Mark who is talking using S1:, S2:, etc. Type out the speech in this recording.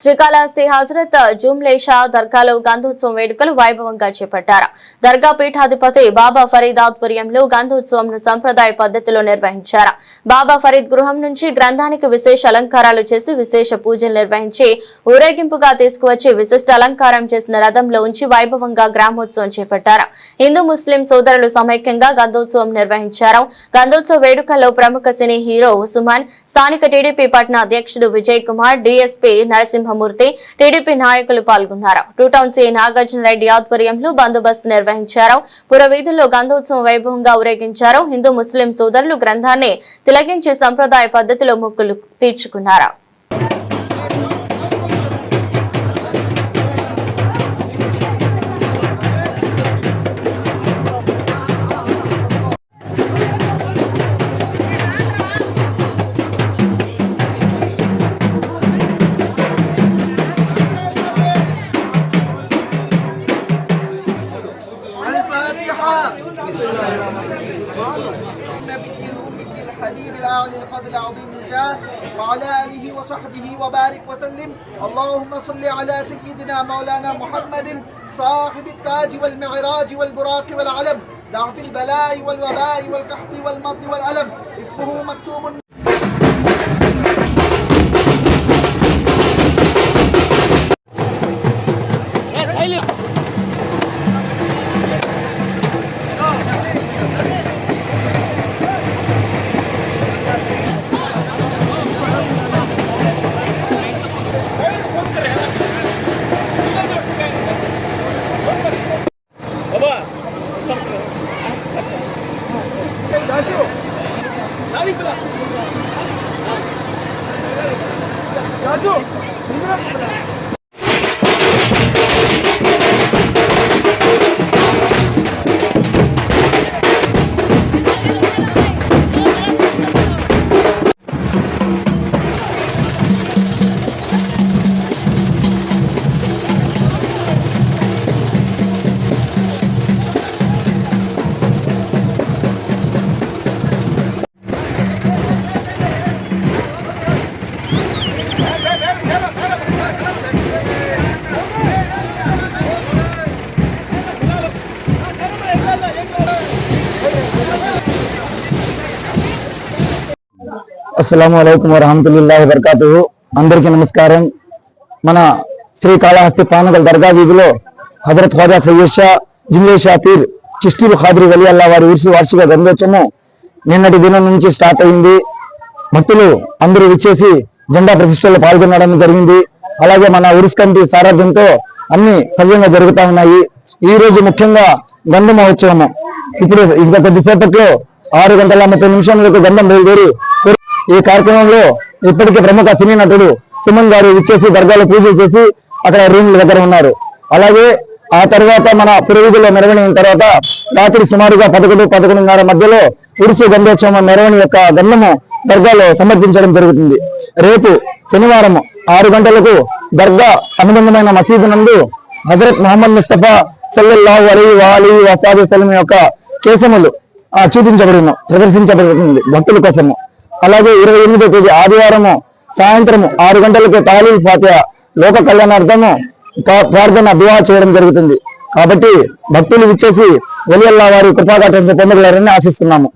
S1: శ్రీకాళహస్తి హజరత్ జుమ్లేషా దర్గాలో గంధోత్సవం వేడుకలు వైభవంగా చేపట్టారు. దర్గా పీఠాధిపతి బాబా ఫరీద్ ఆధ్వర్యంలో గంధోత్సవంను సంప్రదాయ పద్ధతిలో నిర్వహించారు. బాబా ఫరీద్ గృహం నుంచి గ్రంథానికి విశేష అలంకారాలు చేసి విశేష పూజలు నిర్వహించి ఊరేగింపుగా తీసుకువచ్చి విశిష్ట అలంకారం చేసిన రథంలో ఉంచి వైభవంగా గ్రామోత్సవం చేపట్టారు. హిందూ ముస్లిం సోదరులు సమైక్యంగా గంధోత్సవం నిర్వహించారు. గంధోత్సవ వేడుకల్లో ప్రముఖ సినీ హీరో సుమన్, స్థానిక టీడీపీ పట్టణ అధ్యక్షుడు విజయ్ కుమార్, డీఎస్పీ నరసింహ మూర్తి, టీడీపీ నాయకులు పాల్గొన్నారు. Two town C Nagarjuna Reddy ఆధ్వర్యంలో బందోబస్తు నిర్వహించారు. పురవీధుల్లో గంధోత్సవం వైభవంగా ఊరేగించారు. హిందూ ముస్లిం సోదరులు గ్రంథాన్ని తిలకించి సంప్రదాయ పద్ధతిలో మొక్కులు తీర్చుకున్నారు.
S2: الحبيب العالي القدر العظيم الجاه وعلى آله وصحبه وبارك وسلم. اللهم صل على سيدنا مولانا محمد صاحب التاج والمعراج والبراق والعلم ضعف البلاء والوباء والقحط والمرض والألم اسمه مكتوب
S3: అస్సలాముఅలైకుం వరహమతుల్లాహి వబరకాతుహు. అందరికీ నమస్కారం. మన శ్రీకాళహస్తి పానగల్ దర్గా వీధిలో హజరత్ ఖ్వాజా సయ్యద్ షా జుమ్లేషా పీర్ చిష్తీ ఖాద్రి వలి అల్లా వారి వార్షిక గంధోత్సవం నిన్నటి దినం నుంచి స్టార్ట్ అయింది. భక్తులు అందరూ విచ్చేసి జెండా ప్రతిష్టలో పాల్గొనడం జరిగింది. అలాగే మన ఉరుస్ కమిటీ సారథ్యంతో అన్ని సవ్యంగా జరుగుతా ఉన్నాయి. ఈ రోజు ముఖ్యంగా గంధ మహోత్సవము ఇప్పుడు ఇంకా కొద్దిసేపట్లో 6:30 గంధం బయలుదేరి ఈ కార్యక్రమంలో ఇప్పటికే ప్రముఖ సినీ నటుడు సుమన్ గారు విచ్చేసి దర్గాలో పూజలు చేసి అక్కడ రూమ్ల దగ్గర ఉన్నారు. అలాగే ఆ తర్వాత మన పురవీధుల్లో మెరవణిన తర్వాత రాత్రి సుమారుగా 11-11:30 మధ్యలో ఉరుసు గంధోత్సవం మెరవణి యొక్క గంధము దర్గాలో సమర్పించడం జరుగుతుంది. రేపు శనివారం 6 గంటలకు దర్గా అనుబంధమైన మసీదు నందు హజరత్ ముహమ్మద్ ముస్తఫా సల్లల్లాహు అలైహి వసల్లం యొక్క కేసములు ప్రదర్శించబడుతుంది భక్తుల కోసము. అలాగే 28వ తేదీ ఆదివారము సాయంత్రం 6 గంటలకు తాలీల్ ఫాతిహా లోక కళ్యాణార్థము ప్రార్థన దువా చేయడం జరుగుతుంది. కాబట్టి భక్తులు విచ్చేసి వలి అల్లా వారి కృపాకటాక్షాలను పొందగలరని ఆశిస్తున్నాము.